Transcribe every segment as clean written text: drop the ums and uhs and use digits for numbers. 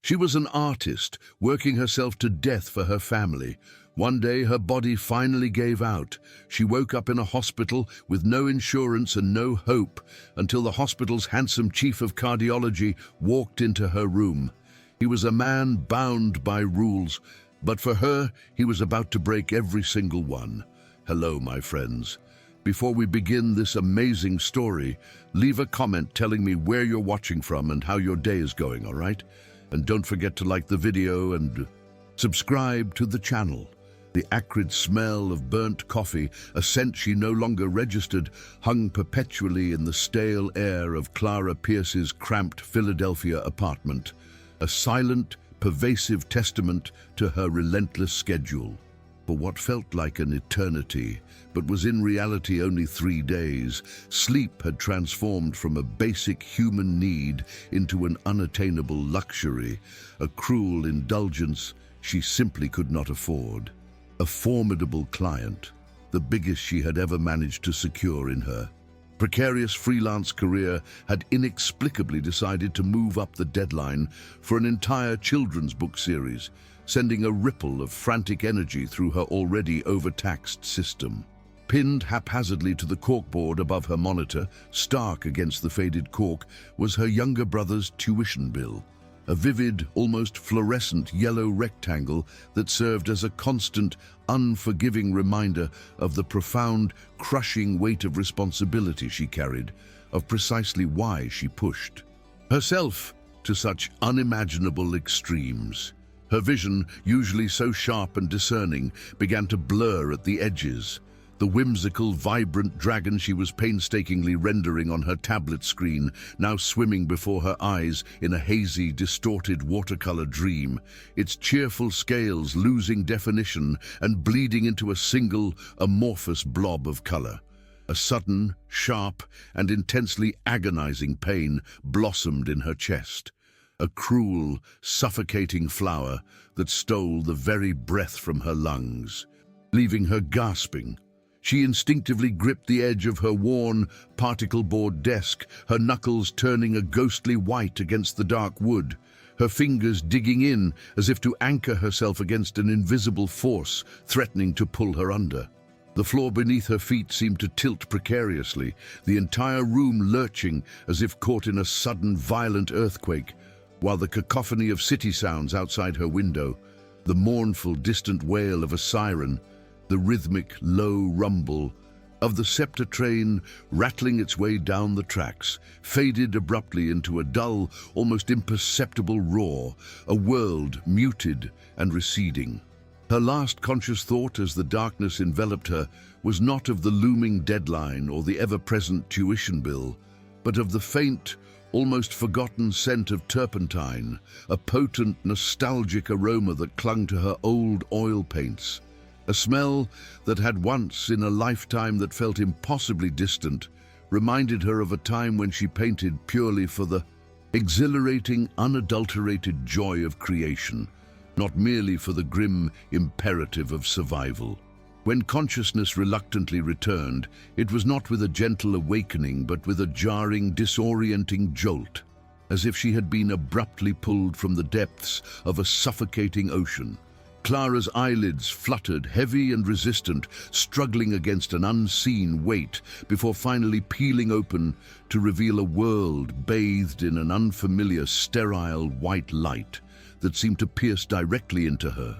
She was an artist, working herself to death for her family. One day, her body finally gave out. She woke up in a hospital with no insurance and no hope until the hospital's handsome chief of cardiology walked into her room. He was a man bound by rules, but for her, he was about to break every single one. Hello, my friends. Before we begin this amazing story, leave a comment telling me where you're watching from and how your day is going, all right? And don't forget to like the video and subscribe to the channel. The acrid smell of burnt coffee, a scent she no longer registered, hung perpetually in the stale air of Clara Pierce's cramped Philadelphia apartment, a silent, pervasive testament to her relentless schedule. For what felt like an eternity, but was in reality only 3 days, sleep had transformed from a basic human need into an unattainable luxury, a cruel indulgence she simply could not afford. A formidable client, the biggest she had ever managed to secure in her precarious freelance career, had inexplicably decided to move up the deadline for an entire children's book series, sending a ripple of frantic energy through her already overtaxed system. Pinned haphazardly to the corkboard above her monitor, stark against the faded cork, was her younger brother's tuition bill, a vivid, almost fluorescent yellow rectangle that served as a constant, unforgiving reminder of the profound, crushing weight of responsibility she carried, of precisely why she pushed herself to such unimaginable extremes. Her vision, usually so sharp and discerning, began to blur at the edges. The whimsical, vibrant dragon she was painstakingly rendering on her tablet screen, now swimming before her eyes in a hazy, distorted watercolor dream, its cheerful scales losing definition and bleeding into a single, amorphous blob of color. A sudden, sharp, and intensely agonizing pain blossomed in her chest. A cruel, suffocating flower that stole the very breath from her lungs, leaving her gasping. She instinctively gripped the edge of her worn, particle-board desk, her knuckles turning a ghostly white against the dark wood, her fingers digging in as if to anchor herself against an invisible force threatening to pull her under. The floor beneath her feet seemed to tilt precariously, the entire room lurching as if caught in a sudden, violent earthquake, while the cacophony of city sounds outside her window, the mournful, distant wail of a siren, the rhythmic, low rumble of the scepter train rattling its way down the tracks, faded abruptly into a dull, almost imperceptible roar, a world muted and receding. Her last conscious thought as the darkness enveloped her was not of the looming deadline or the ever-present tuition bill, but of the faint, almost forgotten scent of turpentine, a potent, nostalgic aroma that clung to her old oil paints. A smell that had once, in a lifetime that felt impossibly distant, reminded her of a time when she painted purely for the exhilarating, unadulterated joy of creation, not merely for the grim imperative of survival. When consciousness reluctantly returned, it was not with a gentle awakening, but with a jarring, disorienting jolt, as if she had been abruptly pulled from the depths of a suffocating ocean. Clara's eyelids fluttered, heavy and resistant, struggling against an unseen weight, before finally peeling open to reveal a world bathed in an unfamiliar, sterile white light that seemed to pierce directly into her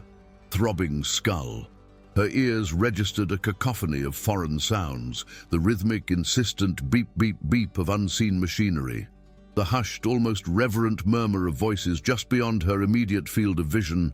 throbbing skull. Her ears registered a cacophony of foreign sounds, the rhythmic, insistent beep, beep, beep of unseen machinery, the hushed, almost reverent murmur of voices just beyond her immediate field of vision,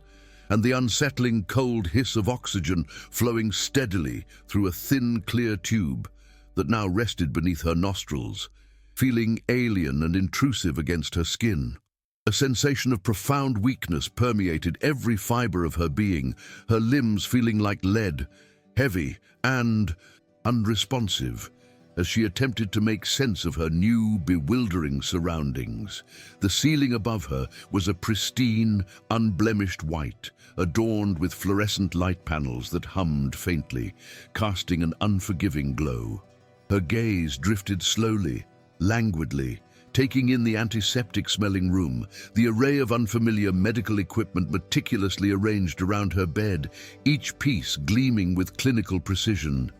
and the unsettling cold hiss of oxygen flowing steadily through a thin, clear tube that now rested beneath her nostrils, feeling alien and intrusive against her skin. A sensation of profound weakness permeated every fiber of her being, her limbs feeling like lead, heavy and unresponsive, as she attempted to make sense of her new, bewildering surroundings. The ceiling above her was a pristine, unblemished white, adorned with fluorescent light panels that hummed faintly, casting an unforgiving glow. Her gaze drifted slowly, languidly, taking in the antiseptic-smelling room, the array of unfamiliar medical equipment meticulously arranged around her bed, each piece gleaming with clinical precision.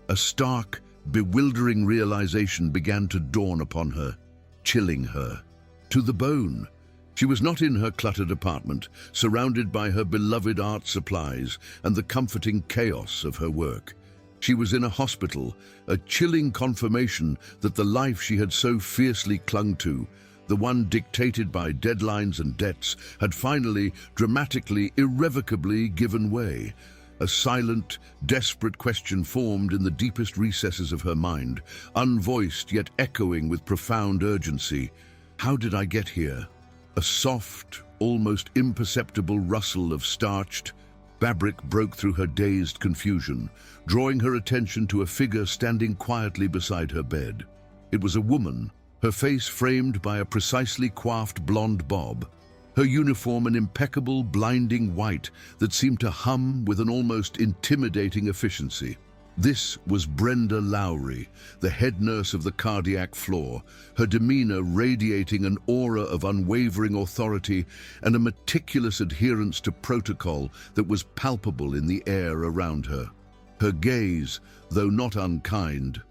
A stark, bewildering realization began to dawn upon her, chilling her to the bone. She was not in her cluttered apartment, surrounded by her beloved art supplies and the comforting chaos of her work. She was in a hospital, a chilling confirmation that the life she had so fiercely clung to, the one dictated by deadlines and debts, had finally, dramatically, irrevocably given way. A silent, desperate question formed in the deepest recesses of her mind, unvoiced yet echoing with profound urgency. How did I get here? A soft, almost imperceptible rustle of starched fabric broke through her dazed confusion, drawing her attention to a figure standing quietly beside her bed. It was a woman, her face framed by a precisely coiffed blonde bob, her uniform an impeccable, blinding white that seemed to hum with an almost intimidating efficiency. This was Brenda Lowry, the head nurse of the cardiac floor, her demeanor radiating an aura of unwavering authority and a meticulous adherence to protocol that was palpable in the air around her. Her gaze, though not unkind,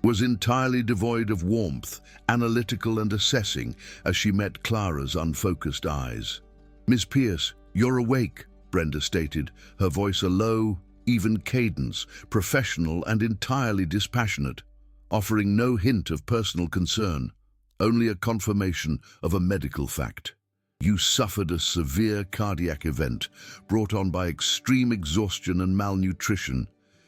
was entirely devoid of warmth, analytical and assessing, as she met Clara's unfocused eyes. "Miss Pierce, you're awake," Brenda stated, her voice a low, even cadence, professional and entirely dispassionate, offering no hint of personal concern, only a confirmation of a medical fact. "You suffered a severe cardiac event brought on by extreme exhaustion and malnutrition.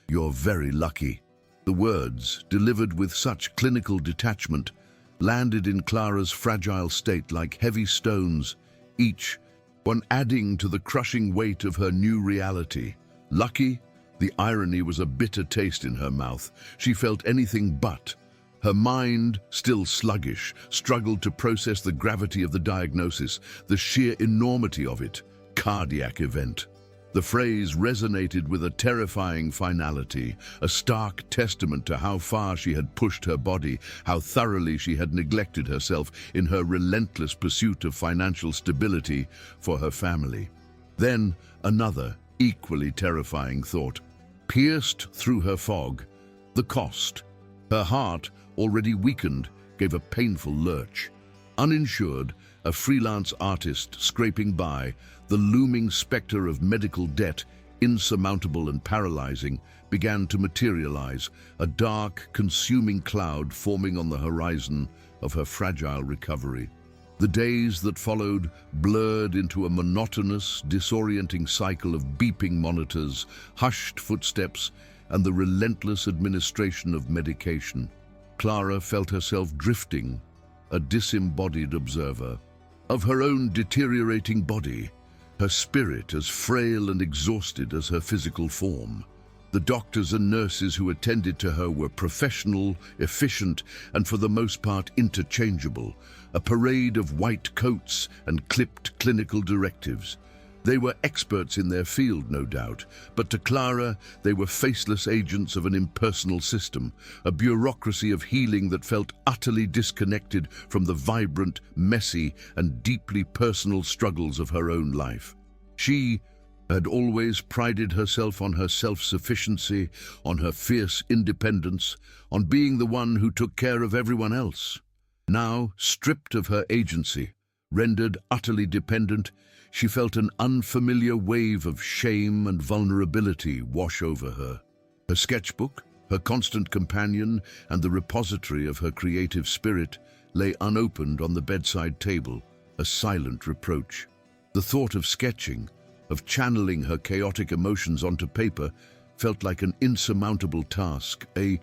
You're very lucky." The words, delivered with such clinical detachment, landed in Clara's fragile state like heavy stones, each one adding to the crushing weight of her new reality. Lucky? The irony was a bitter taste in her mouth. She felt anything but. Her mind, still sluggish, struggled to process the gravity of the diagnosis, the sheer enormity of it. Cardiac event. The phrase resonated with a terrifying finality, a stark testament to how far she had pushed her body, how thoroughly she had neglected herself in her relentless pursuit of financial stability for her family. Then another, equally terrifying thought pierced through her fog. The cost. Her heart, already weakened, gave a painful lurch. Uninsured, a freelance artist scraping by, the looming specter of medical debt, insurmountable and paralyzing, began to materialize, a dark, consuming cloud forming on the horizon of her fragile recovery. The days that followed blurred into a monotonous, disorienting cycle of beeping monitors, hushed footsteps, and the relentless administration of medication. Clara felt herself drifting, a disembodied observer of her own deteriorating body, her spirit as frail and exhausted as her physical form. The doctors and nurses who attended to her were professional, efficient, and for the most part interchangeable, a parade of white coats and clipped clinical directives. They were experts in their field, no doubt, but to Clara, they were faceless agents of an impersonal system, a bureaucracy of healing that felt utterly disconnected from the vibrant, messy, and deeply personal struggles of her own life. She had always prided herself on her self-sufficiency, on her fierce independence, on being the one who took care of everyone else. Now, stripped of her agency, rendered utterly dependent, she felt an unfamiliar wave of shame and vulnerability wash over her. Her sketchbook, her constant companion, and the repository of her creative spirit lay unopened on the bedside table, a silent reproach. The thought of sketching, of channeling her chaotic emotions onto paper, felt like an insurmountable task, a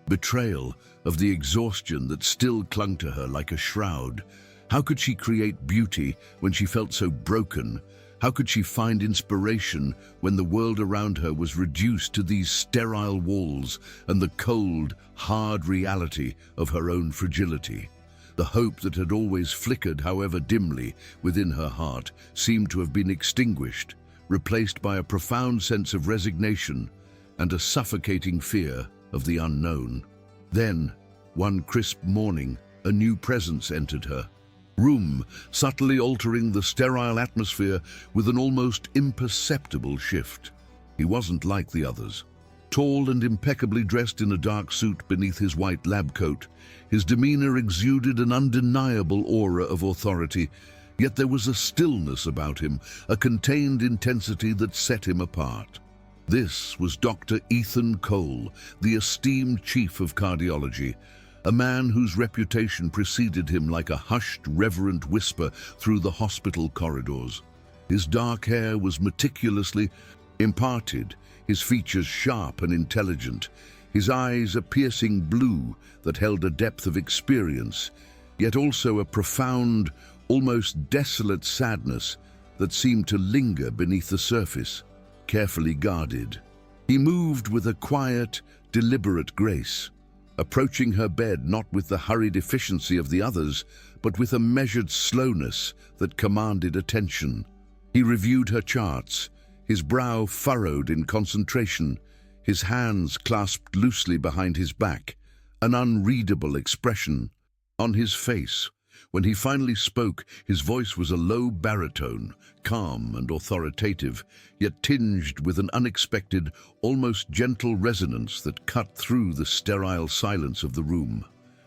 betrayal of the exhaustion that still clung to her like a shroud. How could she create beauty when she felt so broken? How could she find inspiration when the world around her was reduced to these sterile walls and the cold, hard reality of her own fragility? The hope that had always flickered, however dimly, within her heart seemed to have been extinguished, replaced by a profound sense of resignation and a suffocating fear of the unknown. Then, one crisp morning, A new presence entered her room, subtly altering the sterile atmosphere with an almost imperceptible shift. He wasn't like the others. Tall and impeccably dressed in a dark suit beneath his white lab coat, his demeanor exuded an undeniable aura of authority, yet there was a stillness about him, a contained intensity that set him apart. This was Dr. Ethan Cole, the esteemed chief of cardiology, a man whose reputation preceded him like a hushed, reverent whisper through the hospital corridors. His dark hair was meticulously imparted, his features sharp and intelligent, his eyes a piercing blue that held a depth of experience, yet also a profound, almost desolate sadness that seemed to linger beneath the surface, carefully guarded. He moved with a quiet, deliberate grace, approaching her bed not with the hurried efficiency of the others, but with a measured slowness that commanded attention. He reviewed her charts, his brow furrowed in concentration, his hands clasped loosely behind his back, an unreadable expression on his face. When he finally spoke, his voice was a low baritone, calm and authoritative, yet tinged with an unexpected, almost gentle resonance that cut through the sterile silence of the room.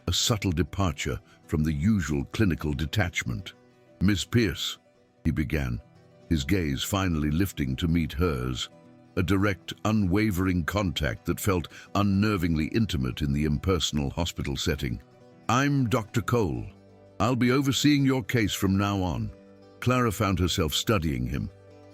A subtle departure from the usual clinical detachment. "Miss Pierce," he began, his gaze finally lifting to meet hers, a direct, unwavering contact that felt unnervingly intimate in the impersonal hospital setting. "I'm Dr. Cole. I'll be overseeing your case from now on." Clara found herself studying him,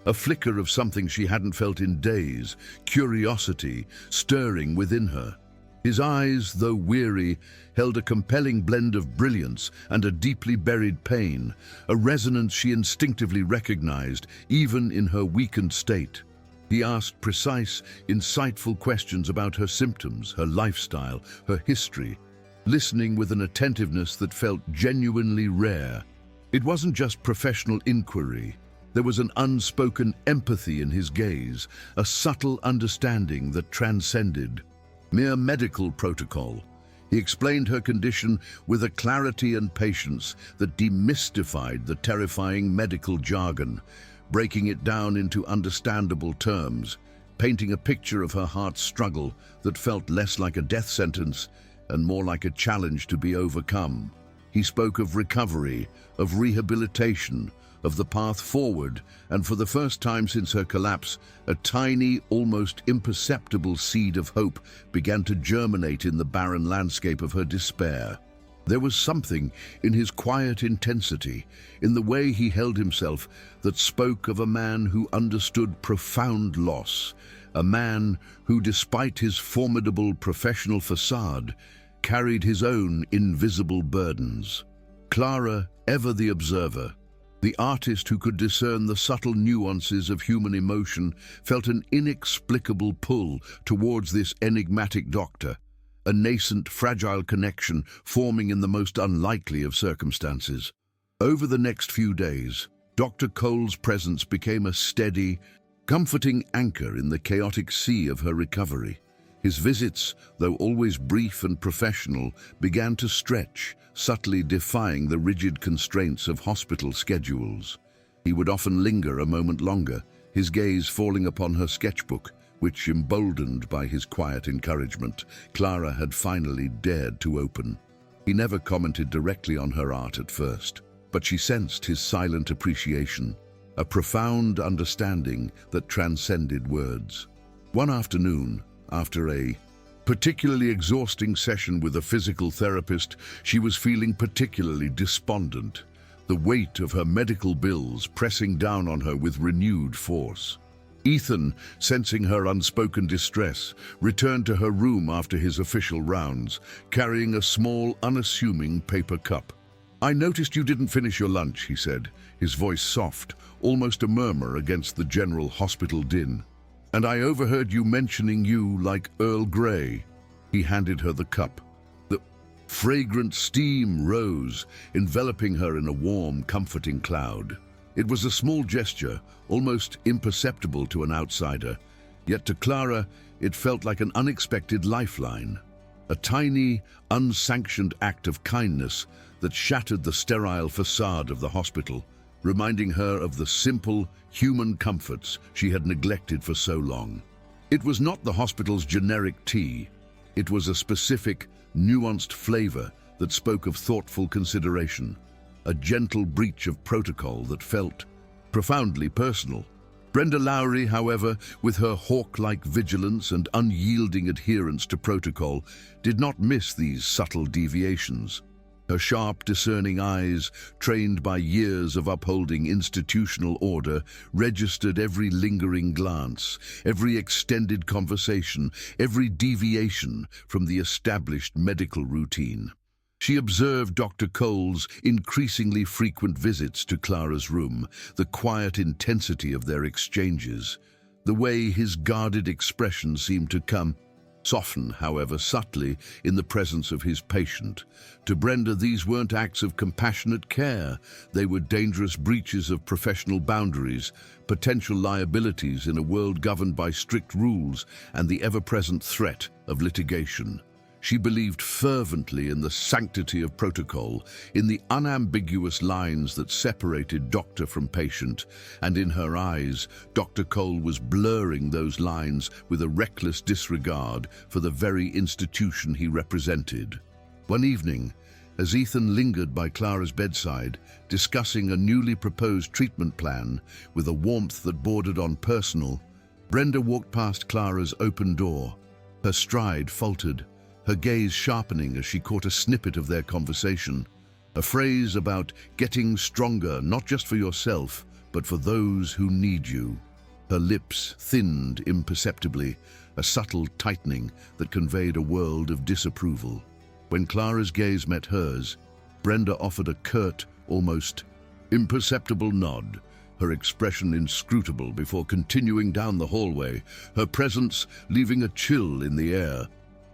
a flicker of something she hadn't felt in days, curiosity stirring within her. His eyes, though weary, held a compelling blend of brilliance and a deeply buried pain, a resonance she instinctively recognized, even in her weakened state. He asked precise, insightful questions about her symptoms, her lifestyle, her history, listening with an attentiveness that felt genuinely rare. It wasn't just professional inquiry. There was an unspoken empathy in his gaze, a subtle understanding that transcended mere medical protocol. He explained her condition with a clarity and patience that demystified the terrifying medical jargon, breaking it down into understandable terms, painting a picture of her heart's struggle that felt less like a death sentence and more like a challenge to be overcome. He spoke of recovery, of rehabilitation, of the path forward, and for the first time since her collapse, a tiny, almost imperceptible seed of hope began to germinate in the barren landscape of her despair. There was something in his quiet intensity, in the way he held himself, that spoke of a man who understood profound loss, a man who, despite his formidable professional facade, carried his own invisible burdens. Clara, ever the observer, the artist who could discern the subtle nuances of human emotion, felt an inexplicable pull towards this enigmatic doctor, a nascent, fragile connection forming in the most unlikely of circumstances. Over the next few days, Dr. Cole's presence became a steady, comforting anchor in the chaotic sea of her recovery. His visits, though always brief and professional, began to stretch, subtly defying the rigid constraints of hospital schedules. He would often linger a moment longer, his gaze falling upon her sketchbook, which, emboldened by his quiet encouragement, Clara had finally dared to open. He never commented directly on her art at first, but she sensed his silent appreciation, a profound understanding that transcended words. One afternoon, after a particularly exhausting session with a physical therapist, she was feeling particularly despondent, the weight of her medical bills pressing down on her with renewed force. Ethan, sensing her unspoken distress, returned to her room after his official rounds, carrying a small, unassuming paper cup. "I noticed you didn't finish your lunch," he said, his voice soft, almost a murmur against the general hospital din. "And I overheard you mentioning you like Earl Grey." He handed her the cup. The fragrant steam rose, enveloping her in a warm, comforting cloud. It was a small gesture, almost imperceptible to an outsider, yet to Clara it felt like an unexpected lifeline. a tiny, unsanctioned act of kindness that shattered the sterile facade of the hospital, reminding her of the simple, human comforts she had neglected for so long. It was not the hospital's generic tea. It was a specific, nuanced flavor that spoke of thoughtful consideration, a gentle breach of protocol that felt profoundly personal. Brenda Lowry, however, with her hawk-like vigilance and unyielding adherence to protocol, did not miss these subtle deviations. Her sharp, discerning eyes, trained by years of upholding institutional order, registered every lingering glance, every extended conversation, every deviation from the established medical routine. She observed Dr. Cole's increasingly frequent visits to Clara's room, the quiet intensity of their exchanges, the way his guarded expression seemed to soften, however, subtly in the presence of his patient. To Brenda, these weren't acts of compassionate care. They were dangerous breaches of professional boundaries, potential liabilities in a world governed by strict rules and the ever-present threat of litigation. She believed fervently in the sanctity of protocol, in the unambiguous lines that separated doctor from patient, and in her eyes, Dr. Cole was blurring those lines with a reckless disregard for the very institution he represented. One evening, as Ethan lingered by Clara's bedside, discussing a newly proposed treatment plan with a warmth that bordered on personal, Brenda walked past Clara's open door. Her stride faltered, her gaze sharpening as she caught a snippet of their conversation, a phrase about getting stronger not just for yourself, but for those who need you. Her lips thinned imperceptibly, a subtle tightening that conveyed a world of disapproval. When Clara's gaze met hers, Brenda offered a curt, almost imperceptible nod, her expression inscrutable before continuing down the hallway, her presence leaving a chill in the air.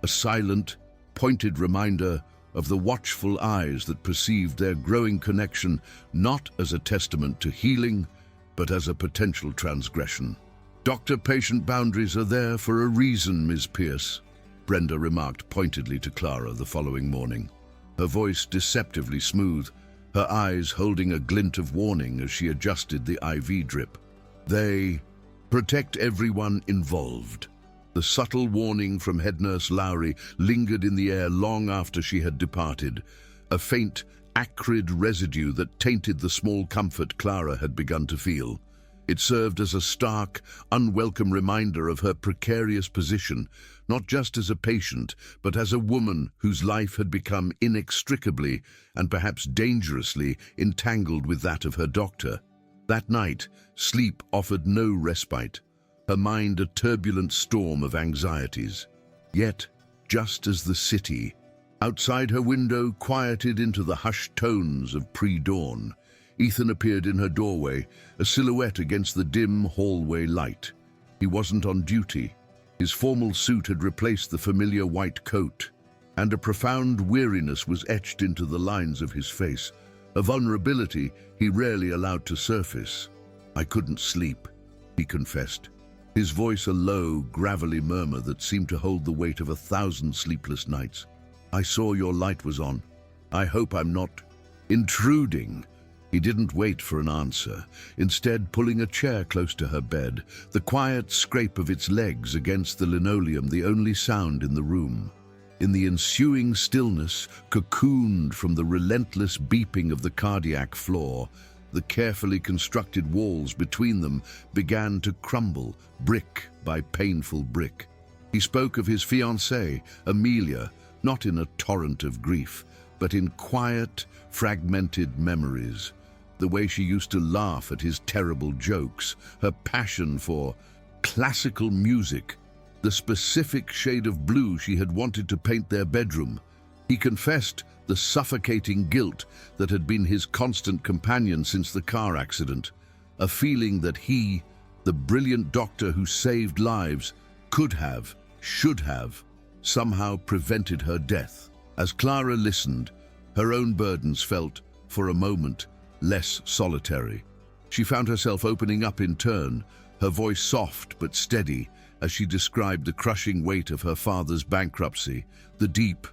A silent, pointed reminder of the watchful eyes that perceived their growing connection not as a testament to healing, but as a potential transgression. "Doctor-patient boundaries are there for a reason, Ms. Pierce," Brenda remarked pointedly to Clara the following morning, her voice deceptively smooth, her eyes holding a glint of warning as she adjusted the IV drip. "They protect everyone involved." The subtle warning from head nurse Lowry lingered in the air long after she had departed, a faint, acrid residue that tainted the small comfort Clara had begun to feel. It served as a stark, unwelcome reminder of her precarious position, not just as a patient, but as a woman whose life had become inextricably and perhaps dangerously entangled with that of her doctor. That night, sleep offered no respite, her mind a turbulent storm of anxieties. Yet, just as the city, outside her window, quieted into the hushed tones of pre-dawn, Ethan appeared in her doorway, a silhouette against the dim hallway light. He wasn't on duty. His formal suit had replaced the familiar white coat, and a profound weariness was etched into the lines of his face, a vulnerability he rarely allowed to surface. "I couldn't sleep," he confessed, his voice a low, gravelly murmur that seemed to hold the weight of 1,000 sleepless nights. "I saw your light was on. I hope I'm not intruding." He didn't wait for an answer, instead pulling a chair close to her bed, the quiet scrape of its legs against the linoleum the only sound in the room. In the ensuing stillness, cocooned from the relentless beeping of the cardiac floor, the carefully constructed walls between them began to crumble, brick by painful brick. He spoke of his fiancée, Amelia, not in a torrent of grief, but in quiet, fragmented memories. The way she used to laugh at his terrible jokes, her passion for classical music, the specific shade of blue she had wanted to paint their bedroom. He confessed the suffocating guilt that had been his constant companion since the car accident, a feeling that he, the brilliant doctor who saved lives, could have, should have, somehow prevented her death. As Clara listened, her own burdens felt, for a moment, less solitary. She found herself opening up in turn, her voice soft but steady, as she described the crushing weight of her father's bankruptcy, the deep,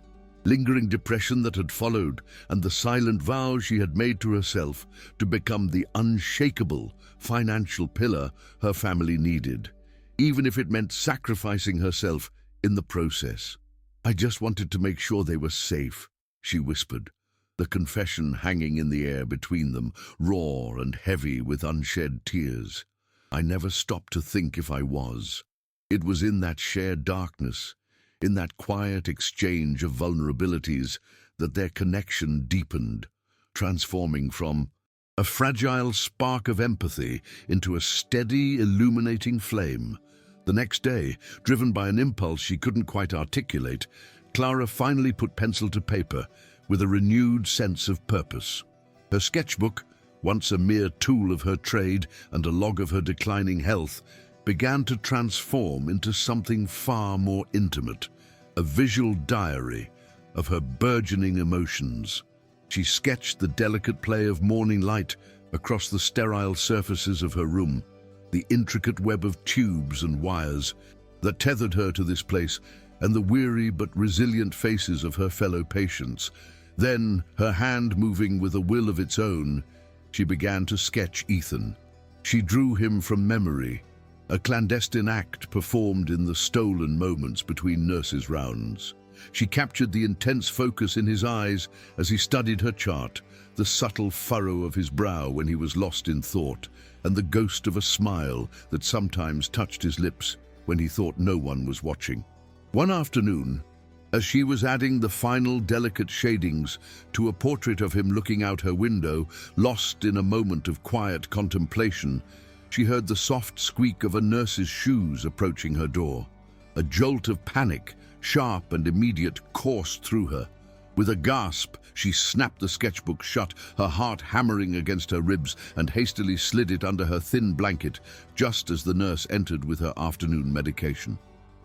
lingering depression that had followed, and the silent vow she had made to herself to become the unshakable financial pillar her family needed, even if it meant sacrificing herself in the process. "I just wanted to make sure they were safe," she whispered, the confession hanging in the air between them, raw and heavy with unshed tears. "I never stopped to think if I was." It was in that shared darkness, in that quiet exchange of vulnerabilities, that their connection deepened, transforming from a fragile spark of empathy into a steady, illuminating flame. The next day, driven by an impulse she couldn't quite articulate, Clara finally put pencil to paper with a renewed sense of purpose. Her sketchbook, once a mere tool of her trade and a log of her declining health, began to transform into something far more intimate, a visual diary of her burgeoning emotions. She sketched the delicate play of morning light across the sterile surfaces of her room, the intricate web of tubes and wires that tethered her to this place, and the weary but resilient faces of her fellow patients. Then, her hand moving with a will of its own, she began to sketch Ethan. She drew him from memory, a clandestine act performed in the stolen moments between nurses' rounds. She captured the intense focus in his eyes as he studied her chart, the subtle furrow of his brow when he was lost in thought, and the ghost of a smile that sometimes touched his lips when he thought no one was watching. One afternoon, as she was adding the final delicate shadings to a portrait of him looking out her window, lost in a moment of quiet contemplation, she heard the soft squeak of a nurse's shoes approaching her door. A jolt of panic, sharp and immediate, coursed through her. With a gasp, she snapped the sketchbook shut, her heart hammering against her ribs, and hastily slid it under her thin blanket, just as the nurse entered with her afternoon medication.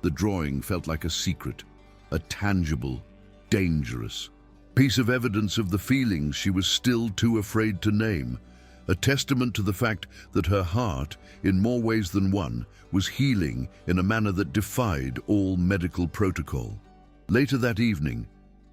The drawing felt like a secret, a tangible, dangerous piece of evidence of the feelings she was still too afraid to name, a testament to the fact that her heart, in more ways than one, was healing in a manner that defied all medical protocol. Later that evening,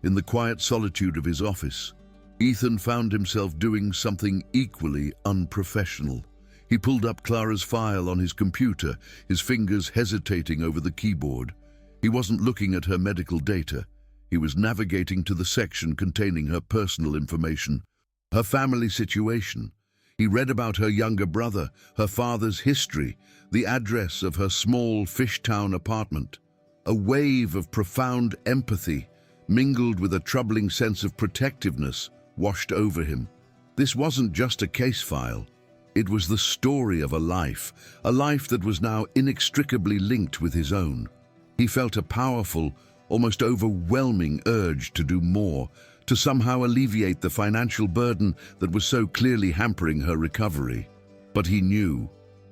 in the quiet solitude of his office, Ethan found himself doing something equally unprofessional. He pulled up Clara's file on his computer, his fingers hesitating over the keyboard. He wasn't looking at her medical data. He was navigating to the section containing her personal information, her family situation. He read about her younger brother, her father's history, the address of her small Fishtown apartment. A wave of profound empathy, mingled with a troubling sense of protectiveness, washed over him. This wasn't just a case file. It was the story of a life that was now inextricably linked with his own. He felt a powerful, almost overwhelming urge to do more, to somehow alleviate the financial burden that was so clearly hampering her recovery. But he knew,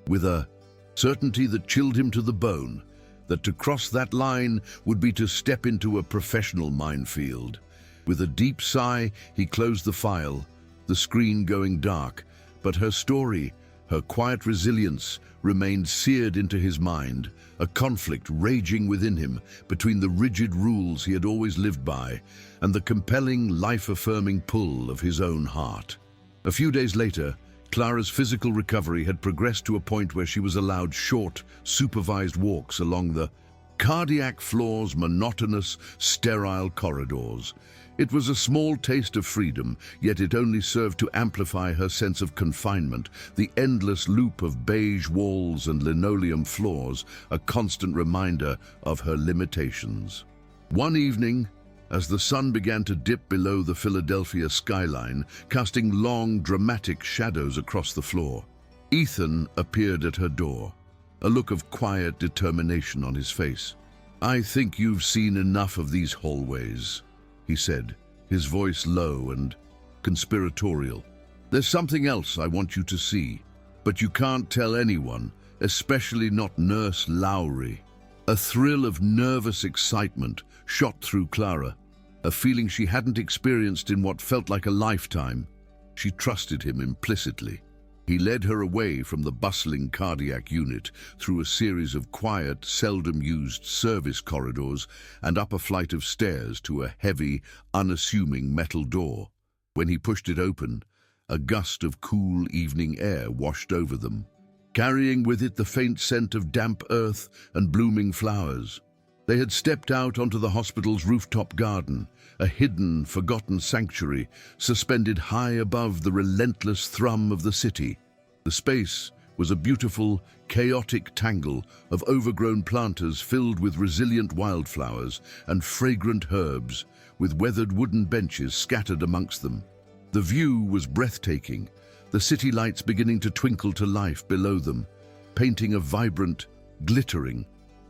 with a certainty that chilled him to the bone, that to cross that line would be to step into a professional minefield. With a deep sigh, he closed the file, the screen going dark, but her story, her quiet resilience, remained seared into his mind, a conflict raging within him between the rigid rules he had always lived by and the compelling, life-affirming pull of his own heart. A few days later, Clara's physical recovery had progressed to a point where she was allowed short, supervised walks along the cardiac floor's monotonous, sterile corridors. It was a small taste of freedom, yet it only served to amplify her sense of confinement, the endless loop of beige walls and linoleum floors, a constant reminder of her limitations. One evening, as the sun began to dip below the Philadelphia skyline, casting long, dramatic shadows across the floor, Ethan appeared at her door, a look of quiet determination on his face. "I think you've seen enough of these hallways," he said, his voice low and conspiratorial. "There's something else I want you to see, but you can't tell anyone, especially not Nurse Lowry." A thrill of nervous excitement shot through Clara, a feeling she hadn't experienced in what felt like a lifetime. She trusted him implicitly. He led her away from the bustling cardiac unit through a series of quiet, seldom-used service corridors and up a flight of stairs to a heavy, unassuming metal door. When he pushed it open, a gust of cool evening air washed over them, carrying with it the faint scent of damp earth and blooming flowers. They had stepped out onto the hospital's rooftop garden, a hidden, forgotten sanctuary suspended high above the relentless thrum of the city. The space was a beautiful, chaotic tangle of overgrown planters filled with resilient wildflowers and fragrant herbs, with weathered wooden benches scattered amongst them. The view was breathtaking, the city lights beginning to twinkle to life below them, painting a vibrant, glittering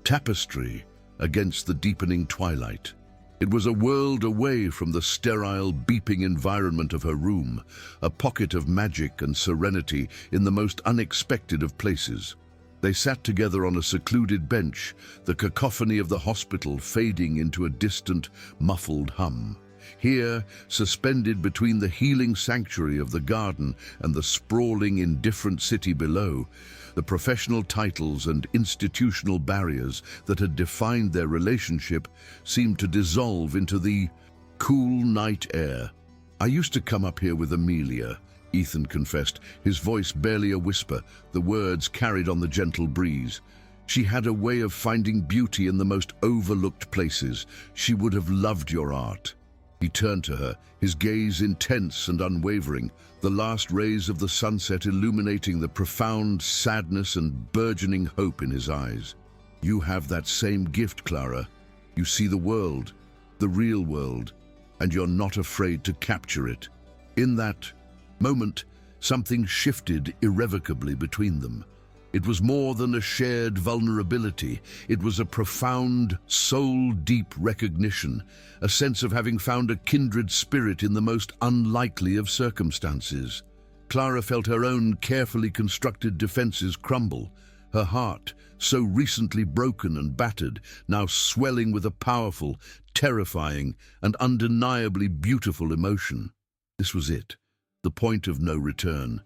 tapestry against the deepening twilight. It was a world away from the sterile, beeping environment of her room, a pocket of magic and serenity in the most unexpected of places. They sat together on a secluded bench, the cacophony of the hospital fading into a distant, muffled hum. Here, suspended between the healing sanctuary of the garden and the sprawling, indifferent city below, the professional titles and institutional barriers that had defined their relationship seemed to dissolve into the cool night air. "I used to come up here with Amelia," Ethan confessed, his voice barely a whisper, the words carried on the gentle breeze. "She had a way of finding beauty in the most overlooked places. She would have loved your art." He turned to her, his gaze intense and unwavering, the last rays of the sunset illuminating the profound sadness and burgeoning hope in his eyes. "You have that same gift, Clara. You see the world, the real world, and you're not afraid to capture it." In that moment, something shifted irrevocably between them. It was more than a shared vulnerability. It was a profound, soul-deep recognition, a sense of having found a kindred spirit in the most unlikely of circumstances. Clara felt her own carefully constructed defenses crumble, her heart, so recently broken and battered, now swelling with a powerful, terrifying, and undeniably beautiful emotion. This was it, the point of no return.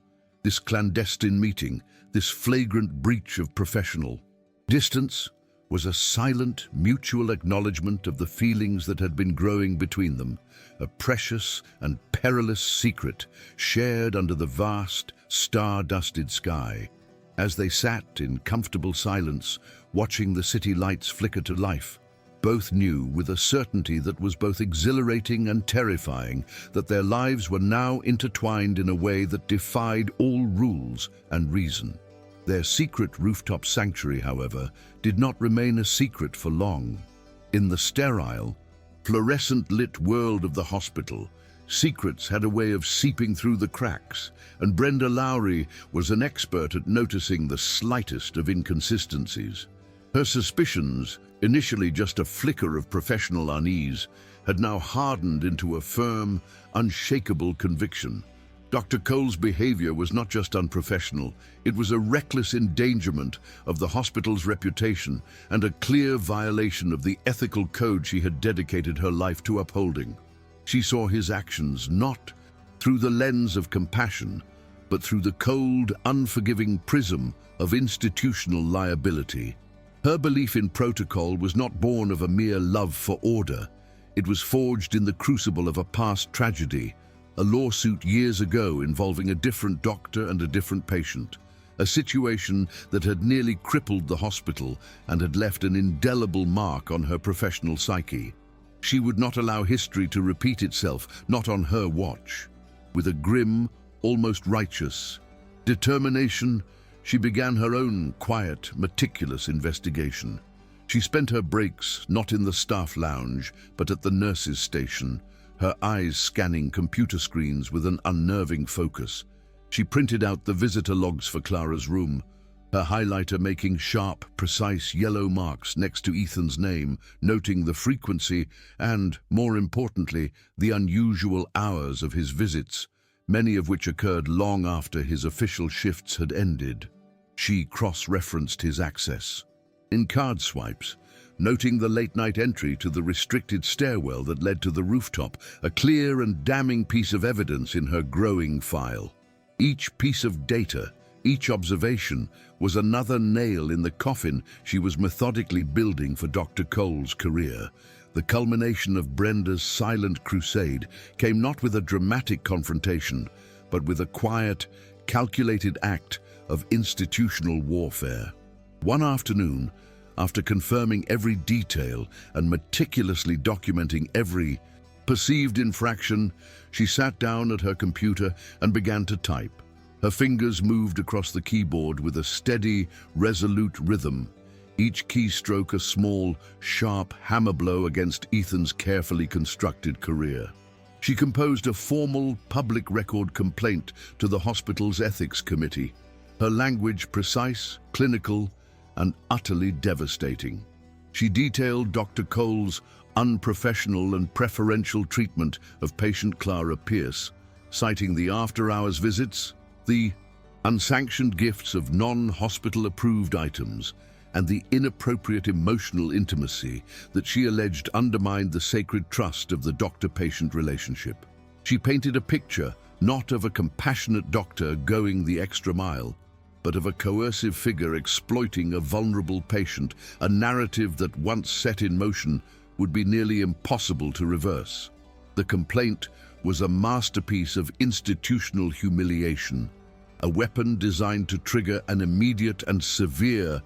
This clandestine meeting, this flagrant breach of professional distance, was a silent, mutual acknowledgement of the feelings that had been growing between them, a precious and perilous secret shared under the vast, star-dusted sky. As they sat in comfortable silence, watching the city lights flicker to life, both knew with a certainty that was both exhilarating and terrifying that their lives were now intertwined in a way that defied all rules and reason. Their secret rooftop sanctuary, however, did not remain a secret for long. In the sterile, fluorescent-lit world of the hospital, secrets had a way of seeping through the cracks, and Brenda Lowry was an expert at noticing the slightest of inconsistencies. Her suspicions, initially just a flicker of professional unease, had now hardened into a firm, unshakable conviction. Dr. Cole's behavior was not just unprofessional, it was a reckless endangerment of the hospital's reputation and a clear violation of the ethical code she had dedicated her life to upholding. She saw his actions not through the lens of compassion, but through the cold, unforgiving prism of institutional liability. Her belief in protocol was not born of a mere love for order. It was forged in the crucible of a past tragedy, a lawsuit years ago involving a different doctor and a different patient, a situation that had nearly crippled the hospital and had left an indelible mark on her professional psyche. She would not allow history to repeat itself, not on her watch. With a grim, almost righteous determination, she began her own quiet, meticulous investigation. She spent her breaks not in the staff lounge, but at the nurses' station, her eyes scanning computer screens with an unnerving focus. She printed out the visitor logs for Clara's room, her highlighter making sharp, precise yellow marks next to Ethan's name, noting the frequency and, more importantly, the unusual hours of his visits, many of which occurred long after his official shifts had ended. She cross-referenced his access in card swipes, noting the late-night entry to the restricted stairwell that led to the rooftop, a clear and damning piece of evidence in her growing file. Each piece of data, each observation, was another nail in the coffin she was methodically building for Dr. Cole's career. The culmination of Brenda's silent crusade came not with a dramatic confrontation, but with a quiet, calculated act of institutional warfare. One afternoon, after confirming every detail and meticulously documenting every perceived infraction, she sat down at her computer and began to type. Her fingers moved across the keyboard with a steady, resolute rhythm, each keystroke a small, sharp hammer blow against Ethan's carefully constructed career. She composed a formal public record complaint to the hospital's ethics committee, her language precise, clinical, and utterly devastating. She detailed Dr. Cole's unprofessional and preferential treatment of patient Clara Pierce, citing the after-hours visits, the unsanctioned gifts of non-hospital-approved items, and the inappropriate emotional intimacy that she alleged undermined the sacred trust of the doctor-patient relationship. She painted a picture not of a compassionate doctor going the extra mile, but of a coercive figure exploiting a vulnerable patient, a narrative that once set in motion would be nearly impossible to reverse. The complaint was a masterpiece of institutional humiliation, a weapon designed to trigger an immediate and severe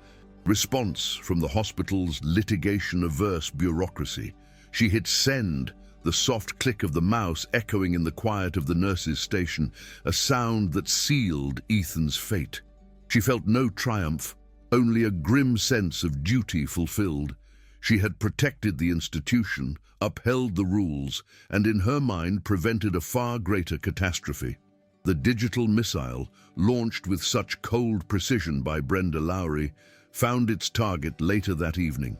response from the hospital's litigation-averse bureaucracy. She hit send, the soft click of the mouse echoing in the quiet of the nurse's station, a sound that sealed Ethan's fate. She felt no triumph, only a grim sense of duty fulfilled. She had protected the institution, upheld the rules, and in her mind prevented a far greater catastrophe. The digital missile, launched with such cold precision by Brenda Lowry, found its target later that evening.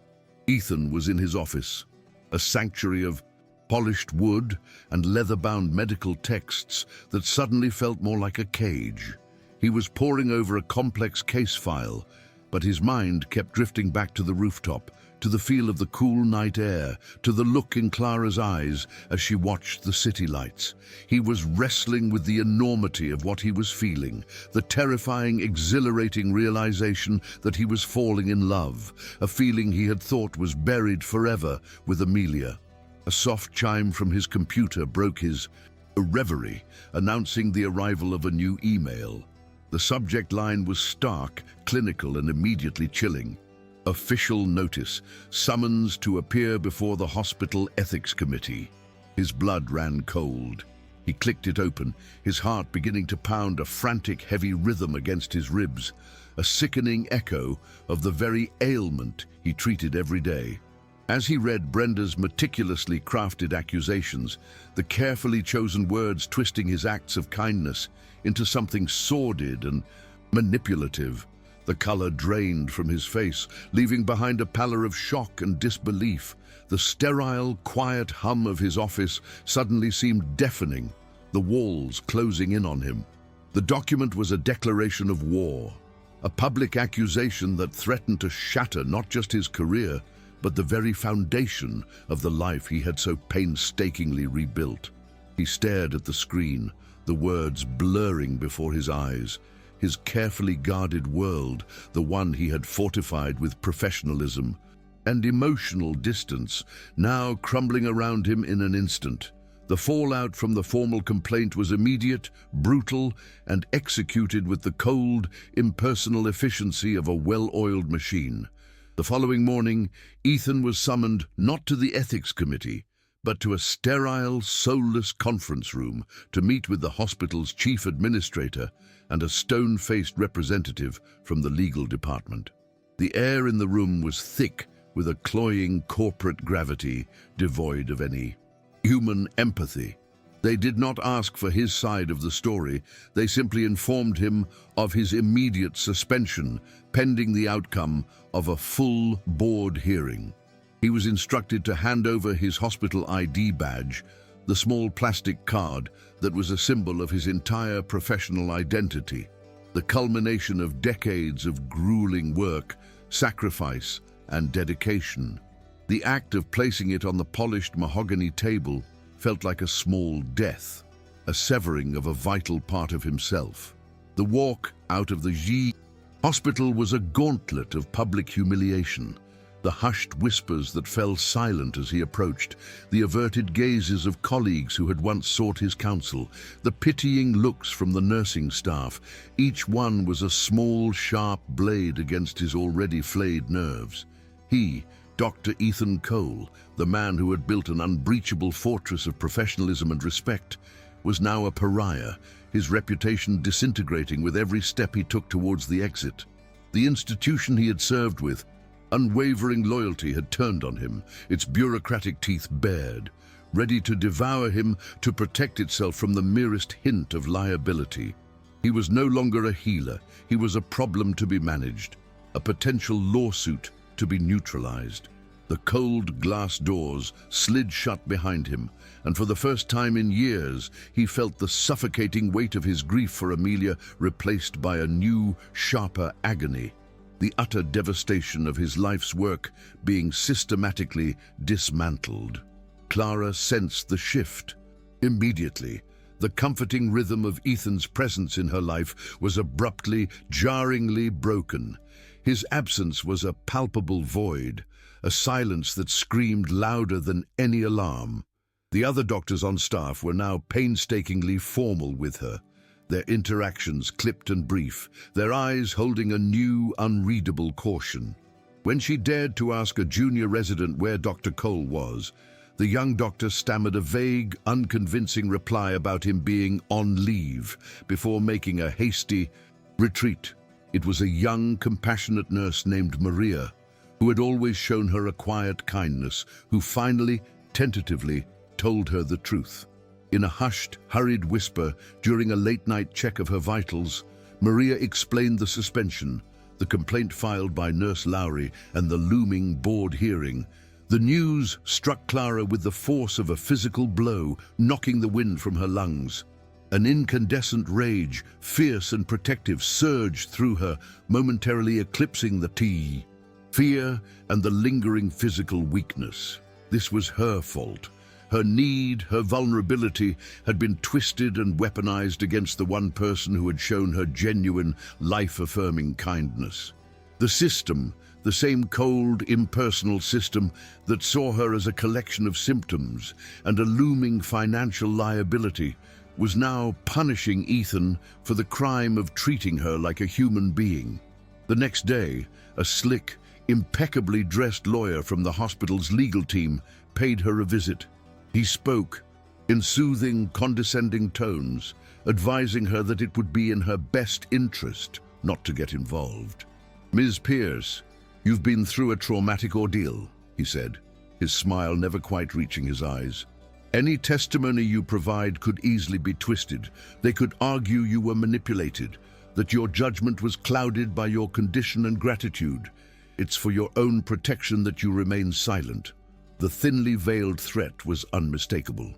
Ethan was in his office, a sanctuary of polished wood and leather-bound medical texts that suddenly felt more like a cage. He was poring over a complex case file, but his mind kept drifting back to the rooftop, to the feel of the cool night air, to the look in Clara's eyes as she watched the city lights. He was wrestling with the enormity of what he was feeling, the terrifying, exhilarating realization that he was falling in love, a feeling he had thought was buried forever with Amelia. A soft chime from his computer broke his reverie, announcing the arrival of a new email. The subject line was stark, clinical, and immediately chilling. Official notice, summons to appear before the hospital ethics committee. His blood ran cold. He clicked it open, his heart beginning to pound a frantic, heavy rhythm against his ribs, a sickening echo of the very ailment he treated every day. As he read Brenda's meticulously crafted accusations, the carefully chosen words twisting his acts of kindness into something sordid and manipulative, the color drained from his face, leaving behind a pallor of shock and disbelief. The sterile, quiet hum of his office suddenly seemed deafening, the walls closing in on him. The document was a declaration of war, a public accusation that threatened to shatter not just his career, but the very foundation of the life he had so painstakingly rebuilt. He stared at the screen, the words blurring before his eyes. His carefully guarded world, the one he had fortified with professionalism and emotional distance, now crumbling around him in an instant. The fallout from the formal complaint was immediate, brutal, and executed with the cold, impersonal efficiency of a well-oiled machine. The following morning, Ethan was summoned not to the ethics committee, but to a sterile, soulless conference room to meet with the hospital's chief administrator and a stone-faced representative from the legal department. The air in the room was thick with a cloying corporate gravity devoid of any human empathy. They did not ask for his side of the story, they simply informed him of his immediate suspension pending the outcome of a full board hearing. He was instructed to hand over his hospital ID badge, the small plastic card that was a symbol of his entire professional identity, the culmination of decades of grueling work, sacrifice, and dedication. The act of placing it on the polished mahogany table felt like a small death. a severing of a vital part of himself. The walk out of the G hospital was a gauntlet of public humiliation. The hushed whispers that fell silent as he approached, the averted gazes of colleagues who had once sought his counsel, the pitying looks from the nursing staff, each one was a small, sharp blade against his already flayed nerves. He, Dr. Ethan Cole, the man who had built an unbreachable fortress of professionalism and respect, was now a pariah, his reputation disintegrating with every step he took towards the exit. The institution he had served with, unwavering loyalty, had turned on him, its bureaucratic teeth bared, ready to devour him to protect itself from the merest hint of liability. He was no longer a healer, he was a problem to be managed, a potential lawsuit to be neutralized. The cold glass doors slid shut behind him, and for the first time in years, he felt the suffocating weight of his grief for Amelia replaced by a new, sharper agony. The utter devastation of his life's work being systematically dismantled. Clara sensed the shift. Immediately, the comforting rhythm of Ethan's presence in her life was abruptly, jarringly broken. His absence was a palpable void, a silence that screamed louder than any alarm. The other doctors on staff were now painstakingly formal with her, their interactions clipped and brief, their eyes holding a new, unreadable caution. When she dared to ask a junior resident where Dr. Cole was, the young doctor stammered a vague, unconvincing reply about him being on leave before making a hasty retreat. It was a young, compassionate nurse named Maria, who had always shown her a quiet kindness, who finally, tentatively, told her the truth. In a hushed, hurried whisper during a late-night check of her vitals, Maria explained the suspension, the complaint filed by Nurse Lowry, and the looming board hearing. The news struck Clara with the force of a physical blow, knocking the wind from her lungs. An incandescent rage, fierce and protective, surged through her, momentarily eclipsing the fear and the lingering physical weakness. This was her fault. Her need, her vulnerability, had been twisted and weaponized against the one person who had shown her genuine, life-affirming kindness. The system, the same cold, impersonal system that saw her as a collection of symptoms and a looming financial liability, was now punishing Ethan for the crime of treating her like a human being. The next day, a slick, impeccably dressed lawyer from the hospital's legal team paid her a visit. He spoke in soothing, condescending tones, advising her that it would be in her best interest not to get involved. "Ms. Pierce, you've been through a traumatic ordeal," he said, his smile never quite reaching his eyes. "Any testimony you provide could easily be twisted. They could argue you were manipulated, that your judgment was clouded by your condition and gratitude. It's for your own protection that you remain silent." The thinly veiled threat was unmistakable.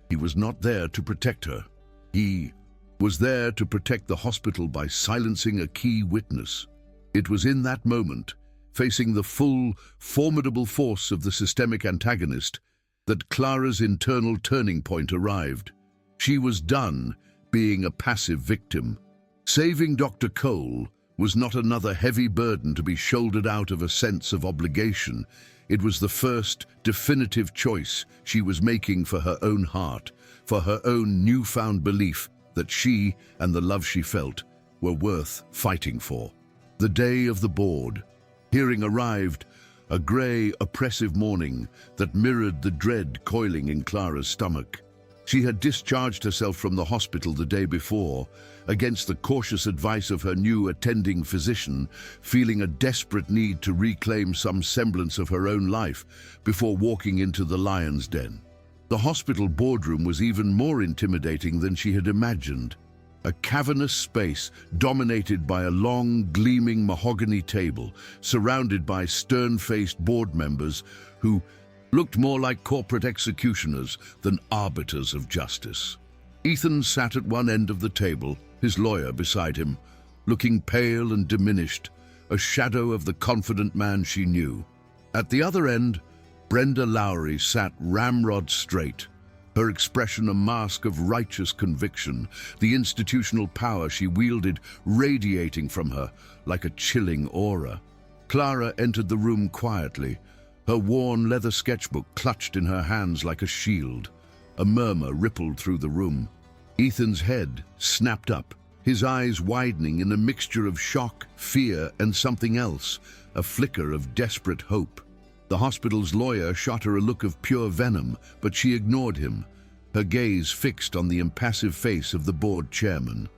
He was not there to protect her. He was there to protect the hospital by silencing a key witness. It was in that moment, facing the full, formidable force of the systemic antagonist, that Clara's internal turning point arrived. She was done being a passive victim. Saving Dr. Cole was not another heavy burden to be shouldered out of a sense of obligation. It was the first, definitive choice she was making for her own heart, for her own newfound belief that she and the love she felt were worth fighting for. The day of the board hearing arrived, a grey, oppressive morning that mirrored the dread coiling in Clara's stomach. She had discharged herself from the hospital the day before, against the cautious advice of her new attending physician, feeling a desperate need to reclaim some semblance of her own life before walking into the lion's den. The hospital boardroom was even more intimidating than she had imagined. A cavernous space dominated by a long, gleaming mahogany table, surrounded by stern-faced board members who looked more like corporate executioners than arbiters of justice. Ethan sat at one end of the table, his lawyer beside him, looking pale and diminished, a shadow of the confident man she knew. At the other end, Brenda Lowry sat ramrod straight, her expression a mask of righteous conviction, the institutional power she wielded radiating from her like a chilling aura. Clara entered the room quietly, her worn leather sketchbook clutched in her hands like a shield. A murmur rippled through the room. Ethan's head snapped up, his eyes widening in a mixture of shock, fear, and something else, a flicker of desperate hope. The hospital's lawyer shot her a look of pure venom, but she ignored him, her gaze fixed on the impassive face of the board chairman.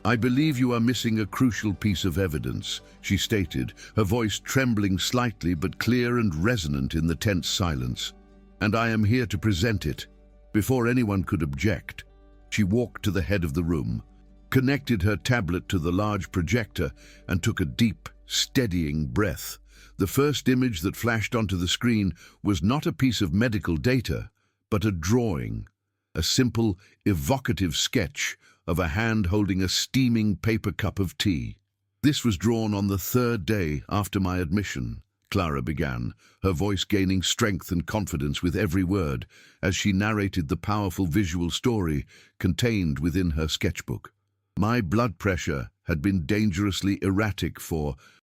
"I believe you are missing a crucial piece of evidence," she stated, her voice trembling slightly but clear and resonant in the tense silence. "And I am here to present it." Before anyone could object, she walked to the head of the room, connected her tablet to the large projector, and took a deep, steadying breath. The first image that flashed onto the screen was not a piece of medical data, but a drawing, a simple, evocative sketch of a hand holding a steaming paper cup of tea. "This was drawn on the 3rd day after my admission," Clara began, her voice gaining strength and confidence with every word as she narrated the powerful visual story contained within her sketchbook. "My blood pressure had been dangerously erratic for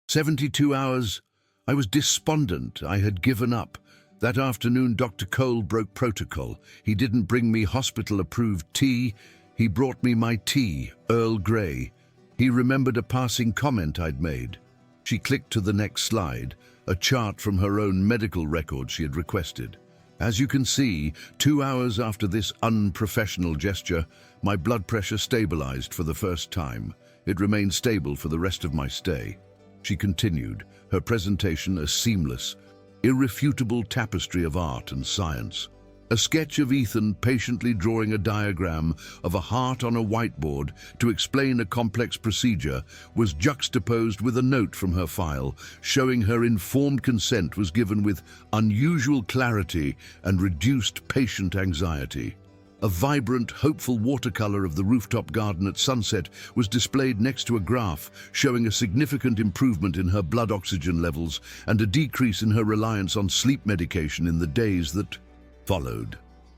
72 hours. I was despondent. I had given up. That afternoon, Dr. Cole broke protocol. He didn't bring me hospital-approved tea. He brought me my tea, Earl Grey. He remembered a passing comment I'd made." She clicked to the next slide, a chart from her own medical record she had requested. "As you can see, 2 hours after this unprofessional gesture, my blood pressure stabilized for the first time. It remained stable for the rest of my stay." She continued, her presentation a seamless, irrefutable tapestry of art and science. A sketch of Ethan patiently drawing a diagram of a heart on a whiteboard to explain a complex procedure was juxtaposed with a note from her file showing her informed consent was given with unusual clarity and reduced patient anxiety. A vibrant, hopeful watercolor of the rooftop garden at sunset was displayed next to a graph showing a significant improvement in her blood oxygen levels and a decrease in her reliance on sleep medication in the days that followed.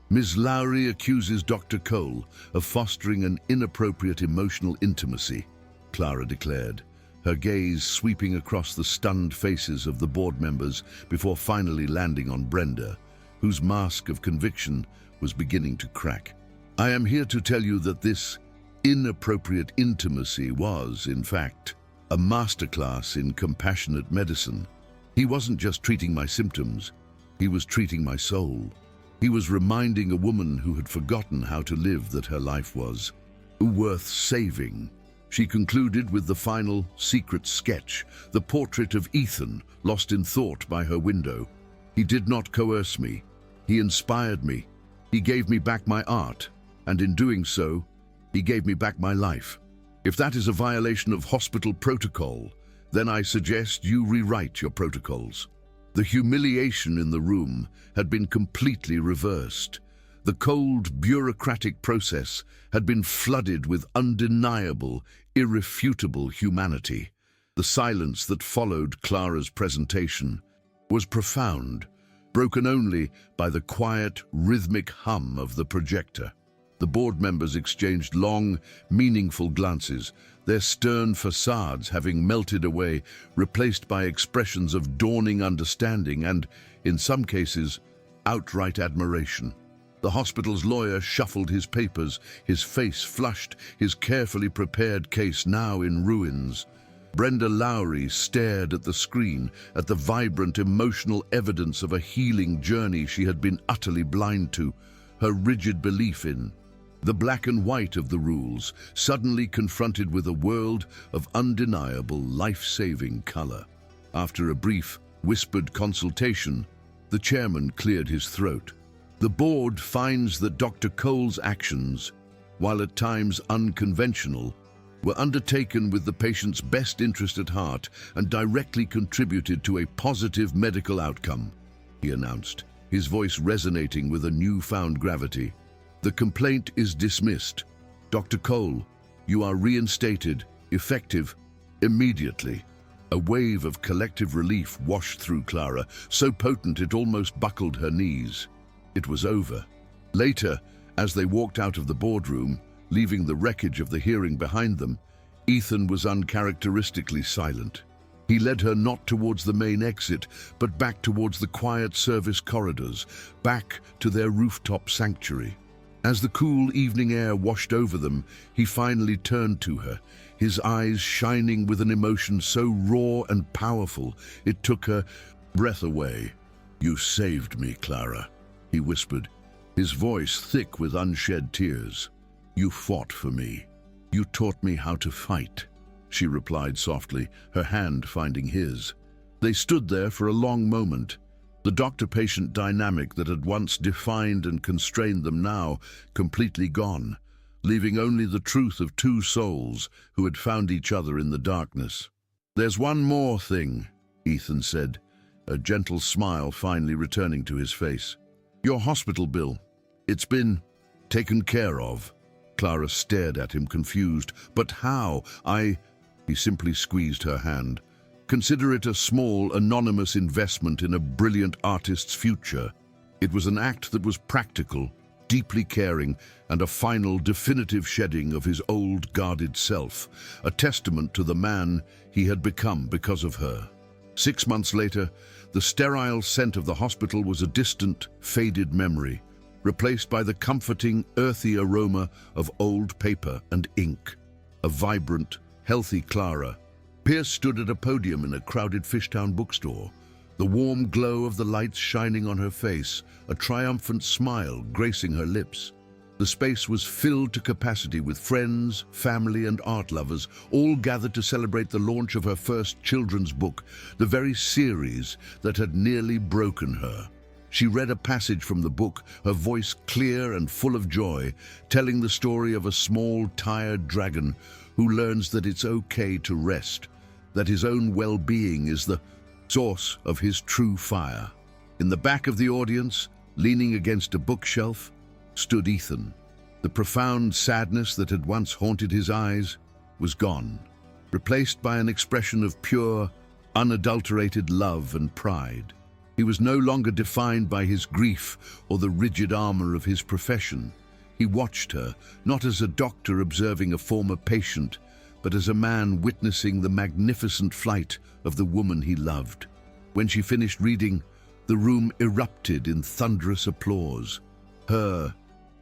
"Ms. Lowry accuses Dr. Cole of fostering an inappropriate emotional intimacy," Clara declared, her gaze sweeping across the stunned faces of the board members before finally landing on Brenda, whose mask of conviction was beginning to crack. "I am here to tell you that this inappropriate intimacy was, in fact, a masterclass in compassionate medicine. He wasn't just treating my symptoms, he was treating my soul. He was reminding a woman who had forgotten how to live that her life was worth saving." She concluded with the final secret sketch, the portrait of Ethan lost in thought by her window. "He did not coerce me. He inspired me. He gave me back my art, and in doing so, he gave me back my life. If that is a violation of hospital protocol, then I suggest you rewrite your protocols." The humiliation in the room had been completely reversed. The cold, bureaucratic process had been flooded with undeniable, irrefutable humanity. The silence that followed Clara's presentation was profound, broken only by the quiet, rhythmic hum of the projector. The board members exchanged long, meaningful glances, their stern facades having melted away, replaced by expressions of dawning understanding and, in some cases, outright admiration. The hospital's lawyer shuffled his papers, his face flushed, his carefully prepared case now in ruins. Brenda Lowry stared at the screen, at the vibrant, emotional evidence of a healing journey she had been utterly blind to, her rigid belief in. The black and white of the rules, suddenly confronted with a world of undeniable, life-saving color. After a brief, whispered consultation, the chairman cleared his throat. "The board finds that Dr. Cole's actions, while at times unconventional, were undertaken with the patient's best interest at heart and directly contributed to a positive medical outcome," he announced, his voice resonating with a newfound gravity. "The complaint is dismissed. Dr. Cole, you are reinstated, effective, immediately." A wave of collective relief washed through Clara, so potent it almost buckled her knees. It was over. Later, as they walked out of the boardroom, leaving the wreckage of the hearing behind them, Ethan was uncharacteristically silent. He led her not towards the main exit, but back towards the quiet service corridors, back to their rooftop sanctuary. As the cool evening air washed over them, he finally turned to her, his eyes shining with an emotion so raw and powerful it took her breath away. "You saved me, Clara," he whispered, his voice thick with unshed tears. "You fought for me. You taught me how to fight," she replied softly, her hand finding his. They stood there for a long moment, the doctor-patient dynamic that had once defined and constrained them now completely gone, leaving only the truth of two souls who had found each other in the darkness. "There's one more thing," Ethan said, a gentle smile finally returning to his face. "Your hospital bill. It's been taken care of." Clara stared at him confused. "But how? He simply squeezed her hand. "Consider it a small, anonymous investment in a brilliant artist's future." It was an act that was practical, deeply caring, and a final, definitive shedding of his old, guarded self, a testament to the man he had become because of her. 6 months later, the sterile scent of the hospital was a distant, faded memory, replaced by the comforting, earthy aroma of old paper and ink. A vibrant, healthy Clara. Pierce stood at a podium in a crowded Fishtown bookstore, the warm glow of the lights shining on her face, a triumphant smile gracing her lips. The space was filled to capacity with friends, family, and art lovers, all gathered to celebrate the launch of her first children's book, the very series that had nearly broken her. She read a passage from the book, her voice clear and full of joy, telling the story of a small, tired dragon who learns that it's okay to rest, that his own well-being is the source of his true fire. In the back of the audience, leaning against a bookshelf, stood Ethan. The profound sadness that had once haunted his eyes was gone, replaced by an expression of pure, unadulterated love and pride. He was no longer defined by his grief or the rigid armor of his profession. He watched her, not as a doctor observing a former patient, but as a man witnessing the magnificent flight of the woman he loved. When she finished reading, the room erupted in thunderous applause. Her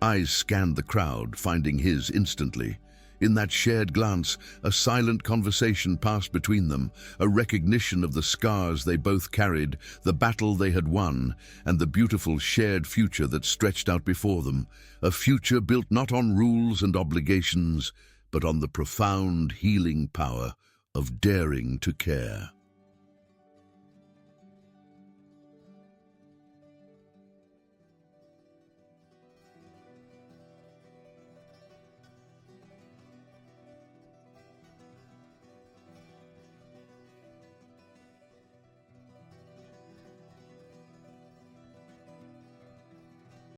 eyes scanned the crowd, finding his instantly. In that shared glance, a silent conversation passed between them, a recognition of the scars they both carried, the battle they had won, and the beautiful shared future that stretched out before them, a future built not on rules and obligations, but on the profound healing power of daring to care.